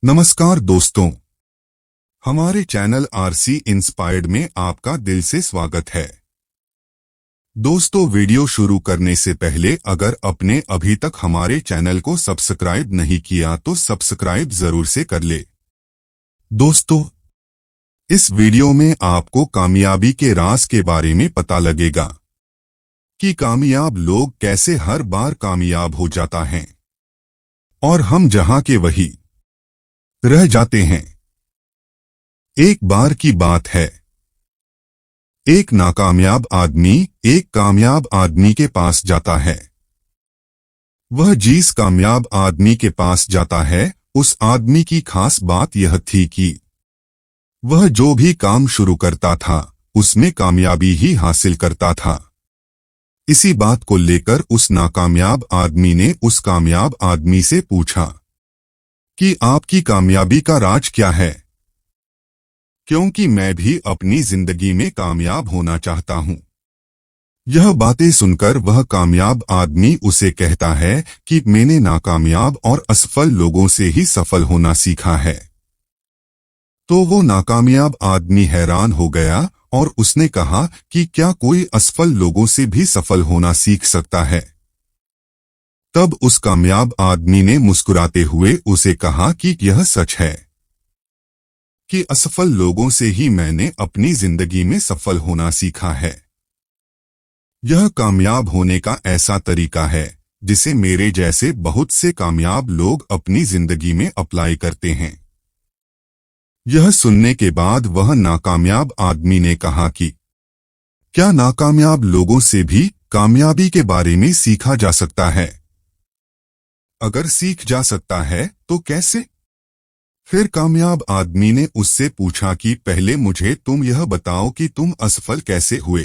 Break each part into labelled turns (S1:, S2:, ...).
S1: नमस्कार दोस्तों, हमारे चैनल आरसी इंस्पायर्ड में आपका दिल से स्वागत है। दोस्तों, वीडियो शुरू करने से पहले अगर आपने अभी तक हमारे चैनल को सब्सक्राइब नहीं किया तो सब्सक्राइब जरूर से कर ले। दोस्तों, इस वीडियो में आपको कामयाबी के राज के बारे में पता लगेगा कि कामयाब लोग कैसे हर बार कामयाब हो जाता हैं और हम जहां के वही रह जाते हैं। एक बार की बात है, एक नाकामयाब आदमी एक कामयाब आदमी के पास जाता है। वह जिस कामयाब आदमी के पास जाता है, उस आदमी की खास बात यह थी कि वह जो भी काम शुरू करता था उसमें कामयाबी ही हासिल करता था। इसी बात को लेकर उस नाकामयाब आदमी ने उस कामयाब आदमी से पूछा कि आपकी कामयाबी का राज क्या है, क्योंकि मैं भी अपनी जिंदगी में कामयाब होना चाहता हूं। यह बातें सुनकर वह कामयाब आदमी उसे कहता है कि मैंने नाकामयाब और असफल लोगों से ही सफल होना सीखा है। तो वो नाकामयाब आदमी हैरान हो गया और उसने कहा कि क्या कोई असफल लोगों से भी सफल होना सीख सकता है। तब उस कामयाब आदमी ने मुस्कुराते हुए उसे कहा कि यह सच है कि असफल लोगों से ही मैंने अपनी जिंदगी में सफल होना सीखा है। यह कामयाब होने का ऐसा तरीका है जिसे मेरे जैसे बहुत से कामयाब लोग अपनी जिंदगी में अप्लाई करते हैं। यह सुनने के बाद वह नाकामयाब आदमी ने कहा कि क्या नाकामयाब लोगों से भी कामयाबी के बारे में सीखा जा सकता है? अगर सीख जा सकता है तो कैसे? फिर कामयाब आदमी ने उससे पूछा कि पहले मुझे तुम यह बताओ कि तुम असफल कैसे हुए।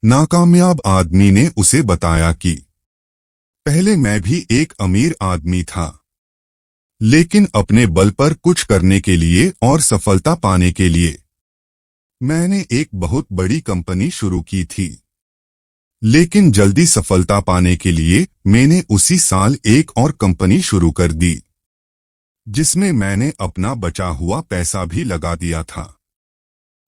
S1: नाकामयाब आदमी ने उसे बताया कि पहले मैं भी एक अमीर आदमी था, लेकिन अपने बल पर कुछ करने के लिए और सफलता पाने के लिए मैंने एक बहुत बड़ी कंपनी शुरू की थी। लेकिन जल्दी सफलता पाने के लिए मैंने उसी साल एक और कंपनी शुरू कर दी, जिसमें मैंने अपना बचा हुआ पैसा भी लगा दिया था।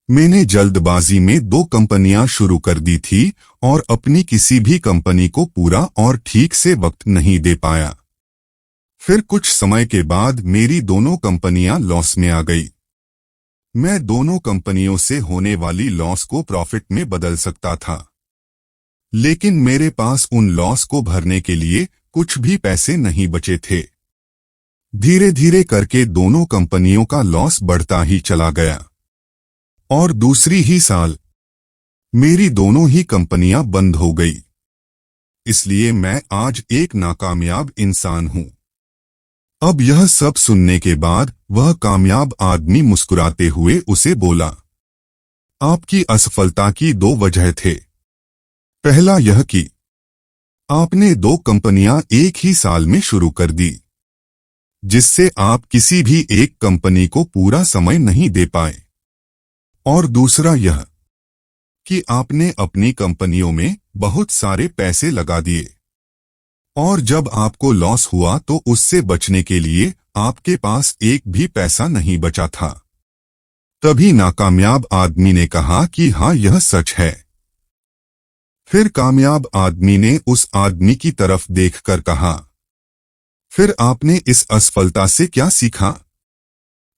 S1: मैंने जल्दबाजी में 2 कंपनियां शुरू कर दी थी और अपनी किसी भी कंपनी को पूरा और ठीक से वक्त नहीं दे पाया। फिर कुछ समय के बाद मेरी दोनों कंपनियां लॉस में आ गई। मैं दोनों कंपनियों से होने वाली लॉस को प्रॉफिट में बदल सकता था, लेकिन मेरे पास उन लॉस को भरने के लिए कुछ भी पैसे नहीं बचे थे। धीरे धीरे करके दोनों कंपनियों का लॉस बढ़ता ही चला गया और दूसरी ही साल मेरी दोनों ही कंपनियां बंद हो गई। इसलिए मैं आज एक नाकामयाब इंसान हूं। अब यह सब सुनने के बाद वह कामयाब आदमी मुस्कुराते हुए उसे बोला, आपकी असफलता की 2 वजह थे। पहला यह कि आपने 2 कंपनियां एक ही साल में शुरू कर दी, जिससे आप किसी भी एक कंपनी को पूरा समय नहीं दे पाए। और दूसरा यह कि आपने अपनी कंपनियों में बहुत सारे पैसे लगा दिए और जब आपको लॉस हुआ तो उससे बचने के लिए आपके पास एक भी पैसा नहीं बचा था। तभी नाकामयाब आदमी ने कहा कि हाँ, यह सच है। फिर कामयाब आदमी ने उस आदमी की तरफ देखकर कहा, फिर आपने इस असफलता से क्या सीखा?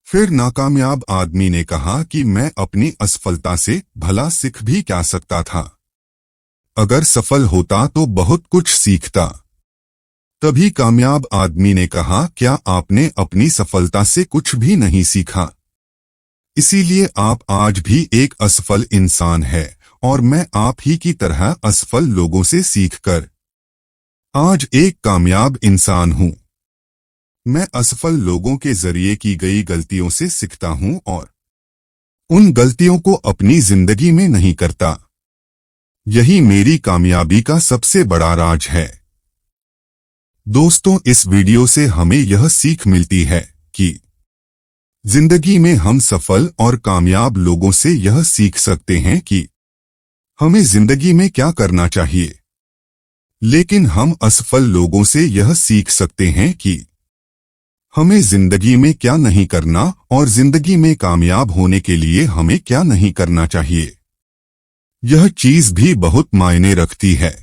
S1: फिर नाकामयाब आदमी ने कहा कि मैं अपनी असफलता से भला सीख भी क्या सकता था। अगर सफल होता तो बहुत कुछ सीखता। तभी कामयाब आदमी ने कहा, क्या आपने अपनी सफलता से कुछ भी नहीं सीखा? इसीलिए आप आज भी एक असफल इंसान है और मैं आप ही की तरह असफल लोगों से सीखकर आज एक कामयाब इंसान हूं। मैं असफल लोगों के जरिए की गई गलतियों से सीखता हूं और उन गलतियों को अपनी जिंदगी में नहीं करता। यही मेरी कामयाबी का सबसे बड़ा राज है। दोस्तों, इस वीडियो से हमें यह सीख मिलती है कि जिंदगी में हम सफल और कामयाब लोगों से यह सीख सकते हैं कि हमें जिंदगी में क्या करना चाहिए, लेकिन हम असफल लोगों से यह सीख सकते हैं कि हमें जिंदगी में क्या नहीं करना और जिंदगी में कामयाब होने के लिए हमें क्या नहीं करना चाहिए, यह चीज भी बहुत मायने रखती है।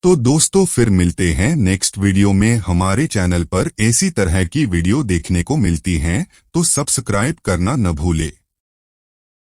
S1: तो दोस्तों फिर मिलते हैं नेक्स्ट वीडियो में। हमारे चैनल पर ऐसी तरह की वीडियो देखने को मिलती हैं, तो सब्सक्राइब करना न भूले।